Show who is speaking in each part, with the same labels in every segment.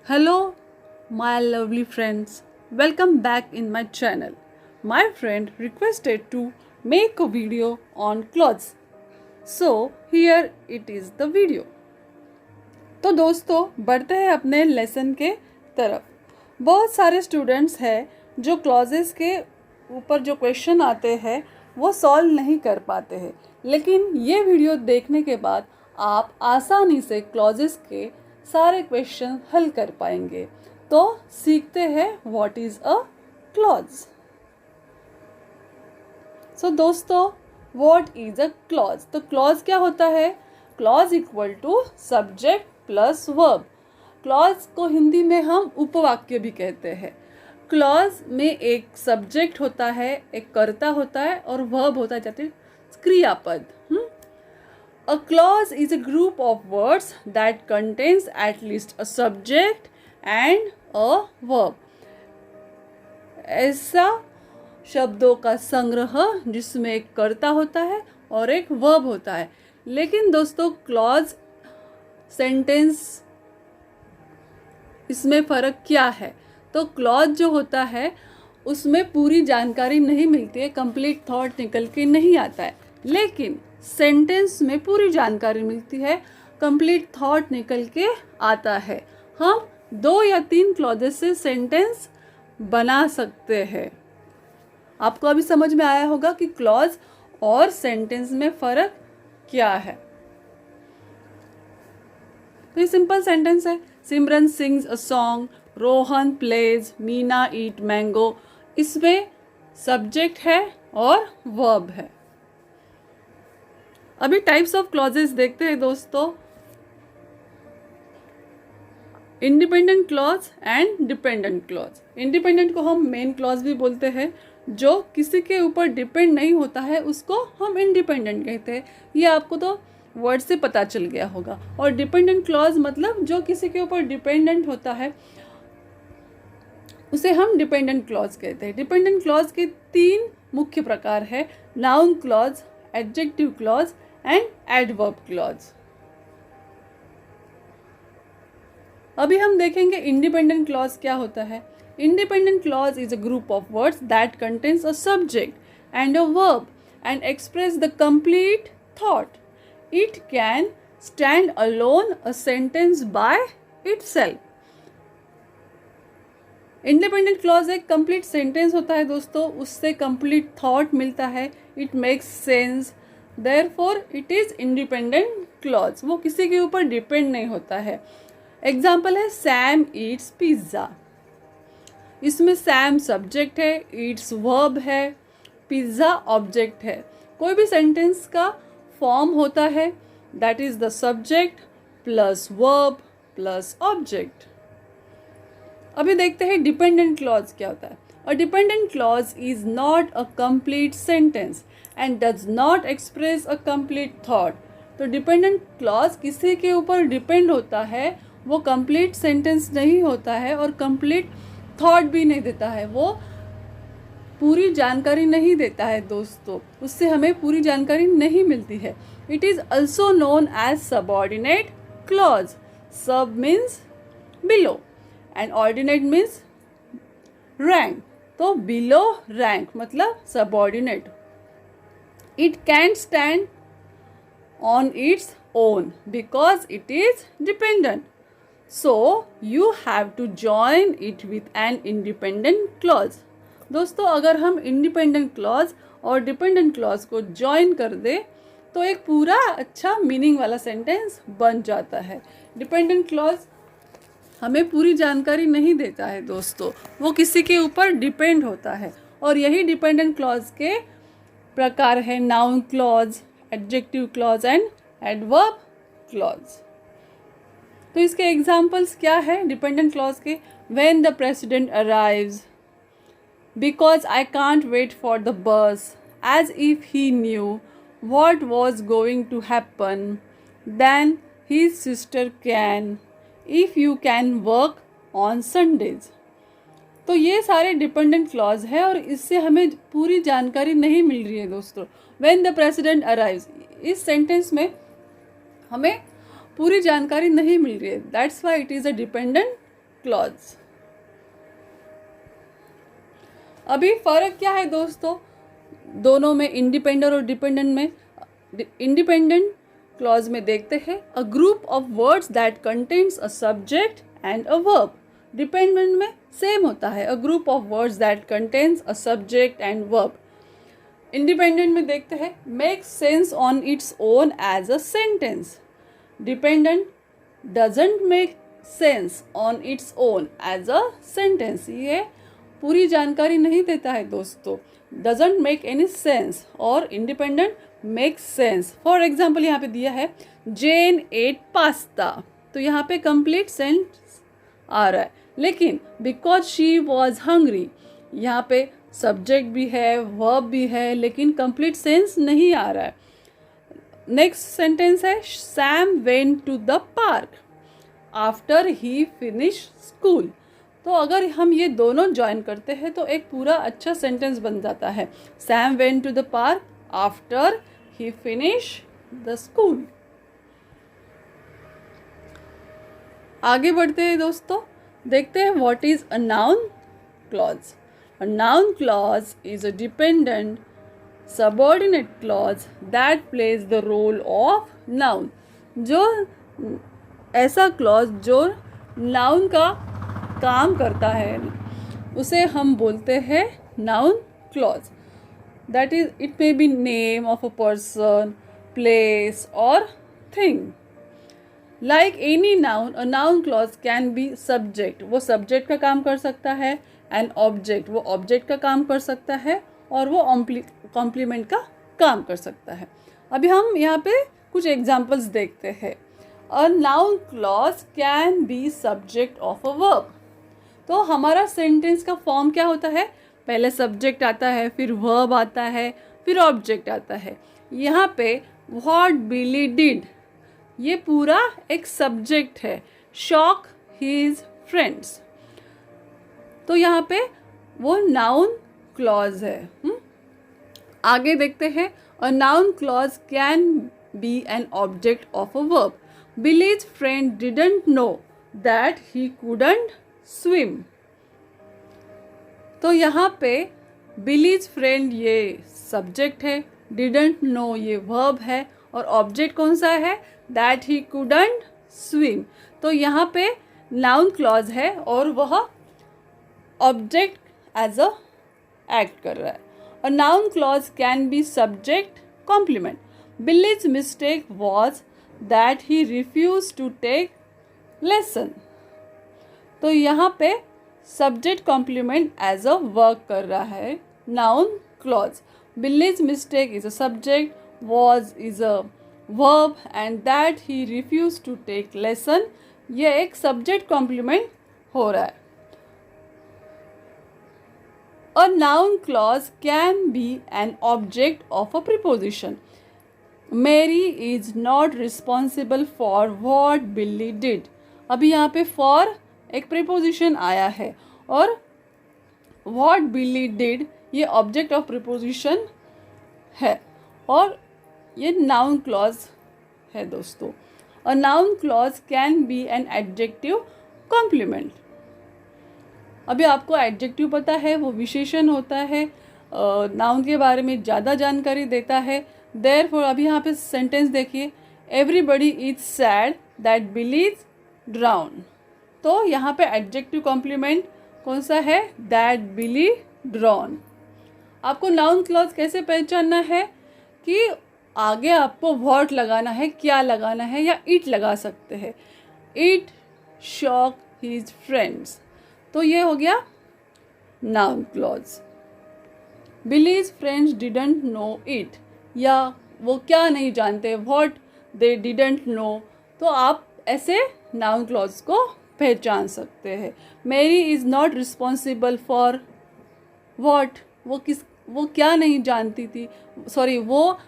Speaker 1: Hello, my lovely friends. Welcome back in my channel. My friend requested to make a video on clothes. So, here it is the video. तो दोस्तों बढ़ते हैं अपने lesson के तरफ। बहुत सारे स्टूडेंट्स हैं जो क्लॉजेस के ऊपर जो क्वेश्चन आते हैं वो सॉल्व नहीं कर पाते हैं, लेकिन ये वीडियो देखने के बाद आप आसानी से क्लॉजेस के सारे क्वेश्चन हल कर पाएंगे। तो सीखते हैं what is a clause. So दोस्तों, व्हाट इज़ अ क्लॉज? तो क्लॉज क्या होता है? Clause equal to subject plus verb. Clause को हिंदी में हम उपवाक्य भी कहते हैं। क्लॉज में एक सब्जेक्ट होता है, एक कर्ता होता है और वर्ब होता है जैसे क्रियापद। A clause is a group of words that contains at least a subject and a verb. ऐसा शब्दों का संग्रह जिसमें एक कर्ता होता है और एक वर्ब होता है। लेकिन दोस्तों क्लॉज सेंटेंस इसमें फ़र्क क्या है? तो क्लॉज जो होता है उसमें पूरी जानकारी नहीं मिलती है, कंप्लीट थॉट निकल के नहीं आता है। लेकिन सेंटेंस में पूरी जानकारी मिलती है, कंप्लीट थॉट निकल के आता है। हम 2 या 3 क्लॉजेस से सेंटेंस बना सकते हैं। आपको अभी समझ में आया होगा कि क्लॉज और सेंटेंस में फ़र्क क्या है। तो ये सिंपल सेंटेंस है। Simran sings a song, Rohan plays, Meena eat mango. इसमें सब्जेक्ट है और वर्ब है। अभी टाइप्स ऑफ क्लॉजेस देखते हैं दोस्तों। Independent clause and dependent clause. Independent को हम मेन क्लॉज भी बोलते हैं। जो किसी के ऊपर डिपेंड नहीं होता है उसको हम इंडिपेंडेंट कहते हैं। ये आपको तो वर्ड से पता चल गया होगा। और डिपेंडेंट क्लॉज मतलब जो किसी के ऊपर डिपेंडेंट होता है उसे हम डिपेंडेंट क्लॉज कहते हैं। डिपेंडेंट क्लॉज के 3 मुख्य प्रकार है: noun clause, adjective clause and adverb clause. अभी हम देखेंगे इंडिपेंडेंट क्लॉज क्या होता है। Independent clause is a group of words that contains a subject and a verb and express the complete thought. It can stand alone a sentence by itself. Independent clause एक complete sentence होता है दोस्तों, उससे complete thought मिलता है, it makes sense, therefore it is independent clause. वो किसी के ऊपर डिपेंड नहीं होता है। एग्जाम्पल है सैम ईट्स पिज़्ज़ा। इसमें सैम सब्जेक्ट है, ईट्स वर्ब है, पिज़्ज़ा ऑब्जेक्ट है। कोई भी सेंटेंस का फॉर्म होता है that is the subject plus verb plus object. अभी देखते हैं डिपेंडेंट क्लॉज क्या होता है। A dependent clause is not a complete sentence and does not express a complete thought. तो डिपेंडेंट क्लॉज किसी के ऊपर डिपेंड होता है, वो कंप्लीट सेंटेंस नहीं होता है और कंप्लीट थॉट भी नहीं देता है, वो पूरी जानकारी नहीं देता है दोस्तों, उससे हमें पूरी जानकारी नहीं मिलती है। It is also known as subordinate clause. Sub means below and ordinate means rank. तो बिलो रैंक मतलब subordinate. It can stand on its own because it is dependent, so you have to join it with an independent clause. दोस्तों अगर हम independent clause और dependent clause को join कर दे तो एक पूरा अच्छा मीनिंग वाला सेंटेंस बन जाता है। डिपेंडेंट क्लॉज हमें पूरी जानकारी नहीं देता है दोस्तों, वो किसी के ऊपर डिपेंड होता है। और यही डिपेंडेंट क्लॉज के प्रकार है noun clause, adjective clause and adverb clause. तो इसके एग्जाम्पल्स क्या है डिपेंडेंट क्लॉज के? When the president arrives, because I can't wait for the bus, as if he knew what was going to happen, then his sister can, if you can work on Sundays। तो ये सारे dependent clause है और इससे हमें पूरी जानकारी नहीं मिल रही है दोस्तों। व्हेन द प्रेसिडेंट अराइव्स, इस सेंटेंस में हमें पूरी जानकारी नहीं मिल रही है, that's why it is a dependent clause. अभी फर्क क्या है दोस्तों दोनों में, इंडिपेंडेंट और डिपेंडेंट में? इंडिपेंडेंट क्लॉज में देखते हैं a group of words that contains a subject and a verb. Dependent में सेम होता है, a group of words that contains a subject and verb. Independent में देखते हैं make sense on its own as a sentence. Dependent doesn't make sense on its own as a sentence. ये पूरी जानकारी नहीं देता है दोस्तों, डजंट मेक एनी सेंस, और independent make sense. For example यहाँ पे दिया है जेन एट पास्ता, तो यहाँ पे कंप्लीट सेंस आ रहा है, लेकिन बिकॉज शी वॉज हंग्री, यहाँ पे सब्जेक्ट भी है वर्ब भी है, लेकिन कंप्लीट सेंस नहीं आ रहा है। नेक्स्ट सेंटेंस है Sam went to the park after he finish school. तो अगर हम ये दोनों ज्वाइन करते हैं तो एक पूरा अच्छा सेंटेंस बन जाता है, Sam went to the park after he finish the school. आगे बढ़ते हैं दोस्तों, देखते हैं what is a noun clause. A noun clause is a dependent subordinate clause that plays the role of noun. जो ऐसा क्लॉज जो नाउन का काम करता है उसे हम बोलते हैं noun clause. That is it may be name of a person, place और thing. Like any noun, a noun clause can be subject, वो सब्जेक्ट का काम कर सकता है, एंड ऑब्जेक्ट, वो ऑब्जेक्ट का काम कर सकता है, और वो कॉम्प्लीमेंट का काम कर सकता है। अभी हम यहाँ पे कुछ एग्जाम्पल्स देखते हैं। अ noun clause can be subject of a verb. तो हमारा सेंटेंस का फॉर्म क्या होता है, पहले सब्जेक्ट आता है, फिर वर्ब आता है, फिर ऑब्जेक्ट आता है। यहाँ पे व्हाट बिली डिड, ये पूरा एक सब्जेक्ट है, शॉक हिज फ्रेंड्स, तो यहाँ पे वो नाउन क्लॉज है। आगे देखते हैं अ noun clause can B an object of a verb. Belize friend didn't know that he couldn't swim. तो यहाँ पे बिलीज फ्रेंड ये सब्जेक्ट है, डिडंट नो ये वर्ब है, और ऑब्जेक्ट कौन सा है, दैट ही कुडंट स्विम। तो यहाँ पे नाउन क्लॉज है और वह ऑब्जेक्ट एज अ एक्ट कर रहा है। A noun clause can be subject complement. Billy's mistake was that he refuse to take lesson. तो यहाँ पे subject complement as a work कर रहा है noun clause. Billy's mistake is a subject, was is a verb, and that he refuse to take lesson, ये एक subject complement हो रहा है। A noun clause can be an object of a preposition. Mary is not responsible for what Billy did. अभी यहाँ पे for एक preposition आया है, और what Billy did ये object of preposition है, और ये noun clause है दोस्तों। A noun clause can be an adjective complement. अभी आपको एडजेक्टिव पता है, वो विशेषण होता है, नाउन के बारे में ज़्यादा जानकारी देता है। देयरफॉर अभी यहाँ पे सेंटेंस देखिए, everybody is sad that Billy is drown. तो यहाँ पे एडजेक्टिव कॉम्प्लीमेंट कौन सा है, दैट बिली ड्रॉन। आपको नाउन क्लॉज कैसे पहचानना है कि आगे आपको व्हाट लगाना है, क्या लगाना है, या इट लगा सकते हैं। इट शॉक हिज फ्रेंड्स, तो ये हो गया noun clause. Belize friends didn't know it, या वो क्या नहीं जानते, व्हाट दे डिडंट नो, तो आप ऐसे नाउन क्लॉज को पहचान सकते हैं। मेरी is not responsible for what, वो क्या नहीं जानती थी, सॉरी वो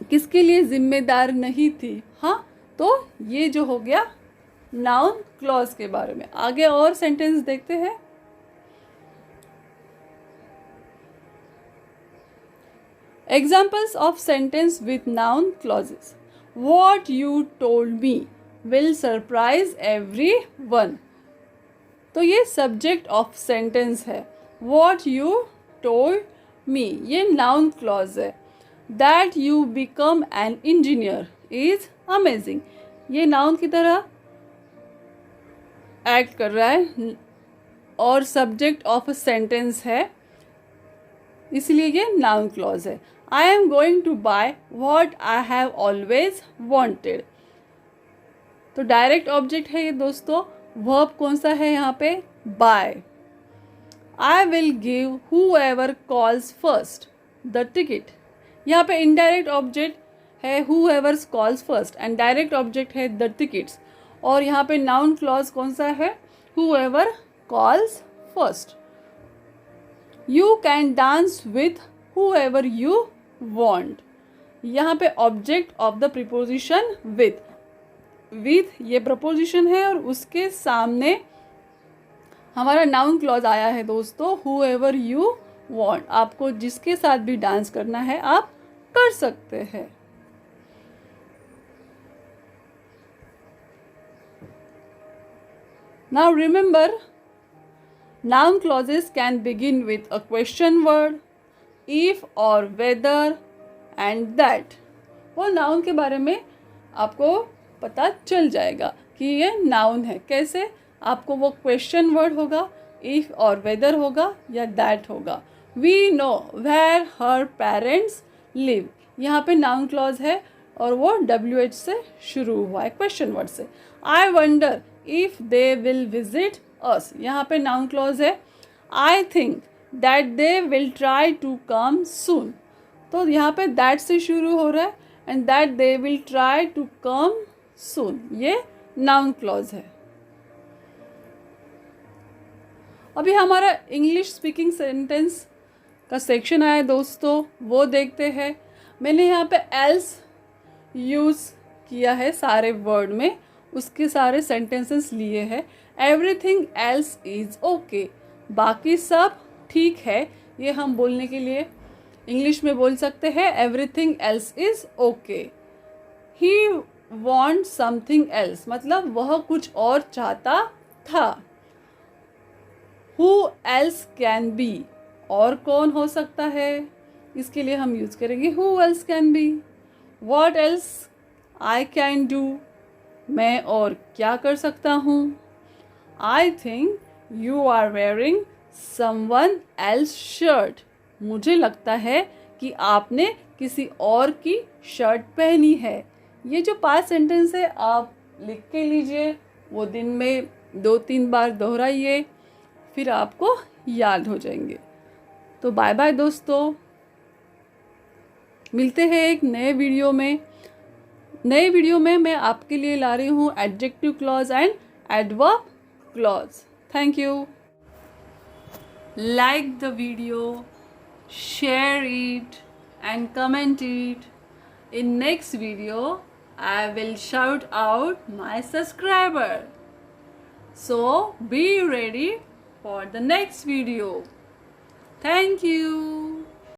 Speaker 1: किसके लिए जिम्मेदार नहीं थी। हाँ, तो ये जो हो गया नाउन क्लॉज के बारे में। आगे और सेंटेंस देखते हैं। Examples of sentence with noun clauses. What you told me will surprise everyone. तो ये सब्जेक्ट ऑफ सेंटेंस है। वॉट यू टोल्ड मी ये नाउन क्लॉज है। That you become an engineer is amazing ये नाउन की तरह एक्ट कर रहा है और सब्जेक्ट ऑफ अ सेंटेंस है, इसलिए ये नाउन क्लॉज है। I am going to buy what I have always wanted, तो डायरेक्ट ऑब्जेक्ट है ये दोस्तों। वर्ब कौन सा है यहाँ पे? Buy. I will give whoever calls first the ticket, यहाँ पे इनडायरेक्ट ऑब्जेक्ट है whoever calls first and direct object है द टिकट्स, और यहाँ पे नाउन क्लॉज कौन सा है? Whoever calls first. You can dance with whoever you want, यहाँ पे object of the preposition with ये प्रपोजिशन है और उसके सामने हमारा नाउन क्लॉज आया है दोस्तों, हूएवर यू वॉन्ट। आपको जिसके साथ भी डांस करना है आप कर सकते हैं। Now remember, noun clauses can begin with a question word, if or whether and that। वो noun के बारे में आपको पता चल जाएगा कि ये noun है। कैसे? आपको वो question word होगा, if और whether होगा या that होगा। We know where her parents live, यहाँ पे noun clause है और वो WH से शुरू हुआ है, question word से। I wonder if they will visit us, यहाँ पे नाउन क्लॉज है। I think that they will try to come soon, तो यहाँ पे दैट से शुरू हो रहा है and that they will try to come soon, ये नाउन क्लॉज है। अभी हमारा इंग्लिश स्पीकिंग सेंटेंस का सेक्शन आया दोस्तों, वो देखते हैं। मैंने यहाँ पे एल्स यूज़ किया है सारे वर्ड में, उसके सारे सेंटेंसेस लिए हैं। एवरीथिंग एल्स इज़ ओके, बाकी सब ठीक है, ये हम बोलने के लिए इंग्लिश में बोल सकते हैं everything else is okay. He want something else, मतलब वह कुछ और चाहता था। हु एल्स कैन बी, और कौन हो सकता है, इसके लिए हम यूज़ करेंगे who else can be. What else I can do, मैं और क्या कर सकता हूँ। I think you are wearing someone else shirt, मुझे लगता है कि आपने किसी और की शर्ट पहनी है। ये जो पास्ट सेंटेंस है आप लिख के लीजिए, वो दिन में 2-3 बार दोहराइए, फिर आपको याद हो जाएंगे। तो बाय बाय दोस्तों, मिलते हैं एक नए वीडियो में। नए वीडियो में मैं आपके लिए ला रही हूँ adjective clause and adverb clause. Thank you. Like the video, share it and comment it. In next video I will shout out my subscriber, so be ready for the next video. Thank you.